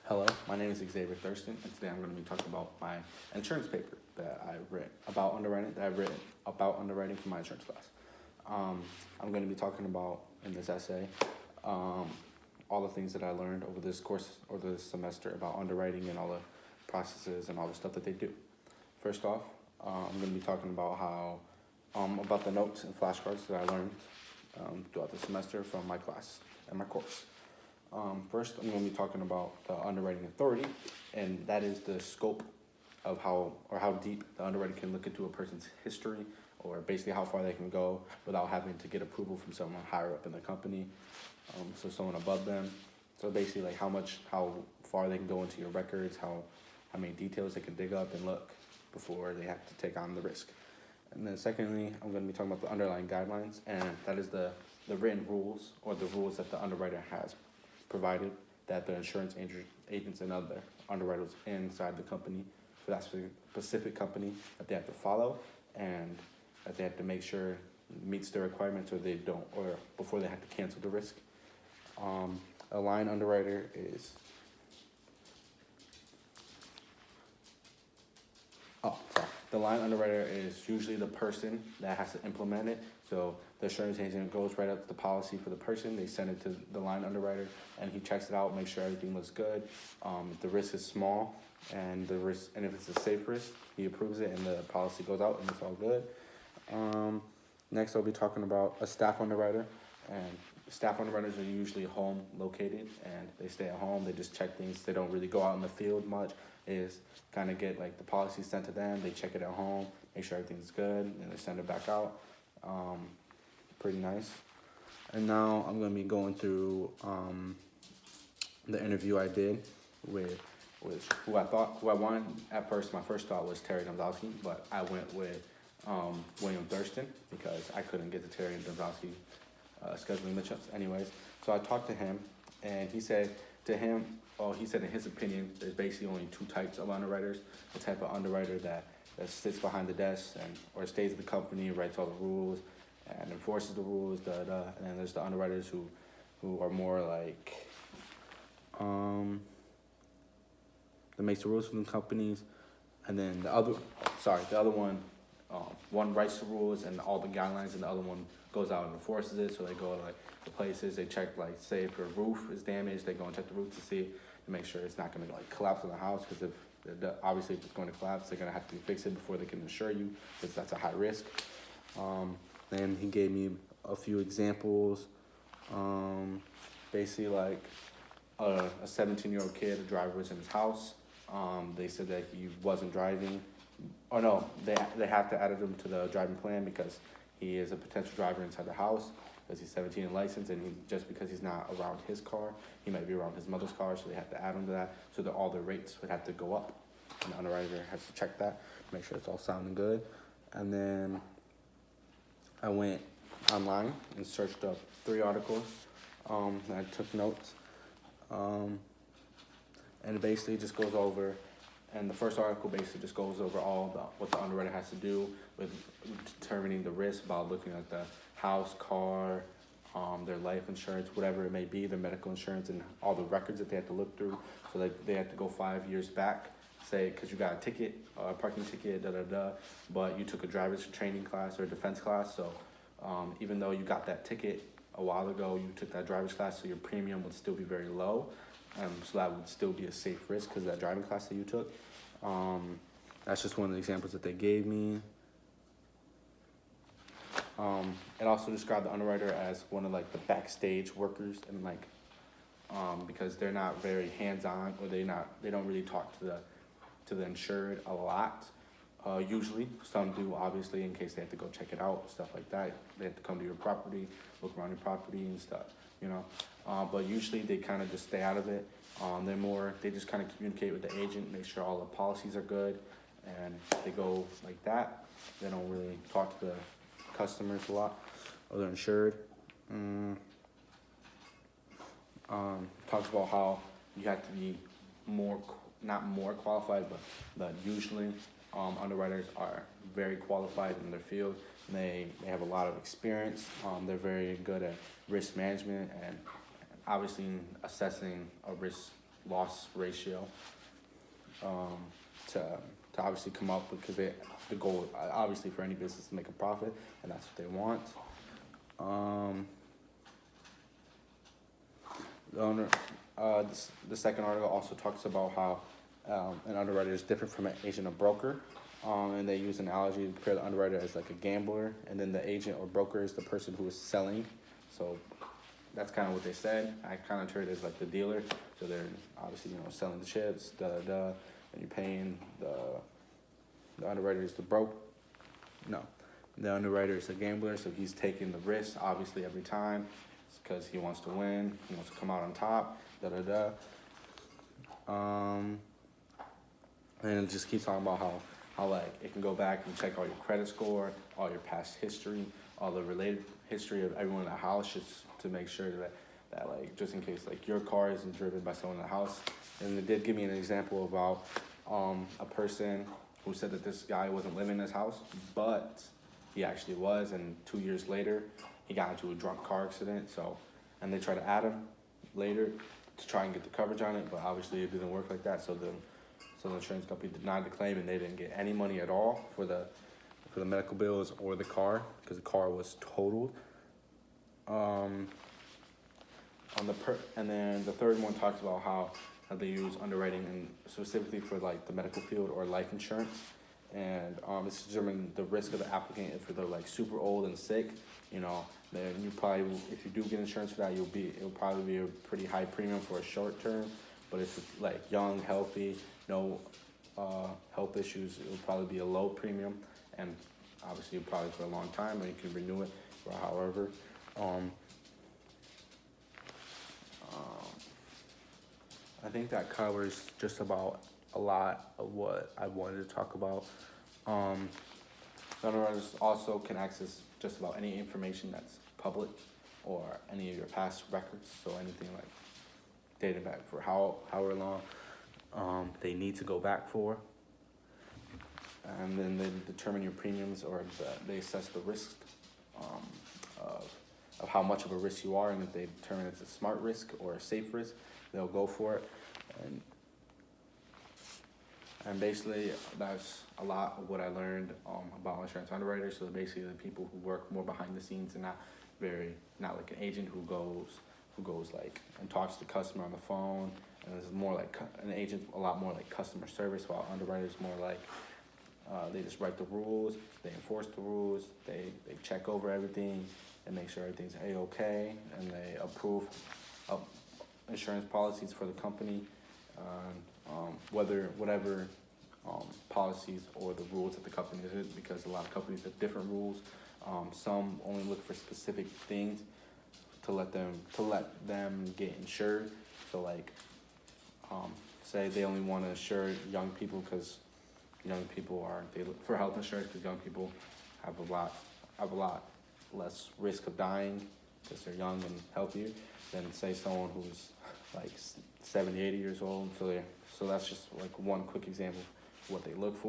Hello, my name is Xavier Thurston, and today I'm going to be talking about my insurance paper that I read about underwriting, for my insurance class. I'm going to be talking about in this essay all the things that I learned over this course or this semester about underwriting and all the processes and all the stuff that they do. First off, I'm going to be talking about how about the notes and flashcards that I learned throughout the semester from my class and my course. First, I'm going to be talking about the underwriting authority, and that is the scope of how deep the underwriter can look into a person's history, or basically how far they can go without having to get approval from someone higher up in the company, so someone above them. So basically, like how far they can go into your records, how many details they can dig up and look before they have to take on the risk. And then secondly, I'm going to be talking about the underlying guidelines, and that is the written rules or the rules that the underwriter has provided that the insurance agents and other underwriters inside the company for that specific company that they have to follow, and that they have to make sure meets their requirements or they don't, or before they have to cancel the risk. A line underwriter is the line underwriter is usually the person that has to implement it. So the insurance agent goes right up to the policy for the person. They send it to the line underwriter, and he checks it out, makes sure everything looks good. If the risk is small and if it's a safe risk, he approves it, and the policy goes out, and it's all good. Next, I'll be talking about a staff underwriter, and staff underwriters are usually home located, and they stay at home. They just check things. They don't really go out in the field much. Is kind of get like the policy sent to them. They check it at home, make sure everything's good, and they send it back out. Pretty nice. And now I'm gonna be going through the interview I did with who I wanted at first. My first thought was Terry Domzowski, but I went with William Thurston because I couldn't get to Terry and Domzowski scheduling missions. Anyways, so I talked to him, and he said in his opinion, there's basically only two types of underwriters. The type of underwriter that sits behind the desk or stays at the company, writes all the rules, and enforces the rules, and then there's the underwriters who are more like, that makes the rules for the companies, and then the other one writes the rules and all the guidelines, and the other one goes out and enforces it. So they go like the places, they check, like say if your roof is damaged, they go and check the roof to make sure it's not going to like collapse on the house, because obviously if it's going to collapse, they're going to have to fix it before they can insure you, because that's a high risk. Then he gave me a few examples, basically like a 17-year-old kid, a driver was in his house. They said that he wasn't driving. Oh no, they have to add him to the driving plan because he is a potential driver inside the house, because he's 17 and licensed, and just because he's not around his car, he might be around his mother's car, so they have to add him to that, so that all the rates would have to go up, and the underwriter has to check that, make sure it's all sounding good. And then I went online and searched up 3 articles, and I took notes, and it basically just goes over, and the first article basically just goes over what the underwriter has to do with determining the risk by looking at the house, car, their life insurance, whatever it may be, their medical insurance, and all the records that they have to look through. So they have to go 5 years back, say, because you got a ticket, a parking ticket, but you took a driver's training class or a defense class. So even though you got that ticket a while ago, you took that driver's class, so your premium would still be very low. So that would still be a safe risk because of that driving class that you took. That's just one of the examples that they gave me. It also described the underwriter as one of like the backstage workers, and like because they're not very hands-on, or they don't really talk to the insured a lot. Usually, some do, obviously, in case they have to go check it out, stuff like that. They have to come to your property, look around your property and stuff, but usually they kind of just stay out of it. They just kind of communicate with the agent, make sure all the policies are good, and they go like that. They don't really talk to the customers a lot, or they're insured. Talks about how you have to be not more qualified, but usually underwriters are very qualified in their field. They have a lot of experience. They're very good at risk management and obviously assessing a risk loss ratio, to obviously come up, because the goal obviously for any business is to make a profit, and that's what they want. The second article also talks about how an underwriter is different from an agent or broker, and they use an analogy to compare the underwriter as like a gambler, and then the agent or broker is the person who is selling. So that's kind of what they said. I kind of treat it as like the dealer. So they're obviously, selling the chips, and you're paying the underwriter is the the underwriter is a gambler, so he's taking the risk obviously every time because he wants to win, he wants to come out on top, and it just keeps talking about how like it can go back and check all your credit score, all your past history, all the related history of everyone in the house, just to make sure that like, just in case like your car isn't driven by someone in the house. And it did give me an example about a person who said that this guy wasn't living in his house, but he actually was, and 2 years later he got into a drunk car accident. So, and they tried to add him later to try and get the coverage on it, but obviously it didn't work like that. So the insurance company denied the claim, and they didn't get any money at all for the medical bills or the car, because the car was totaled. And then the third one talks about how they use underwriting, and specifically for like the medical field or life insurance, and it's determining the risk of the applicant. If they're like super old and sick, then you probably, if you do get insurance for that, it'll probably be a pretty high premium for a short term. But if it's like young, healthy, no health issues, it'll probably be a low premium, and obviously probably for a long time, and you can renew it for however. I think that covers just about a lot of what I wanted to talk about. Underwriters also can access just about any information that's public, or any of your past records, so anything like dated back for however long they need to go back for. And then they determine your premiums, or they assess the risk of how much of a risk you are, and if they determine it's a smart risk or a safe risk, they'll go for it. And basically that's a lot of what I learned about insurance underwriters. So basically the people who work more behind the scenes, and not like an agent who goes like and talks to the customer on the phone, and this is more like an agent, a lot more like customer service, while underwriters more like they just write the rules, they enforce the rules, they check over everything and make sure everything's A-okay, and they approve insurance policies for the company, whatever policies or the rules that the company is, because a lot of companies have different rules. Some only look for specific things to let them get insured. So like, say they only want to insure young people because young people they look for health insurance because young people have a lot less risk of dying because they're young and healthier than say someone who's like 70, 80 years old. So that's just like one quick example of what they look for.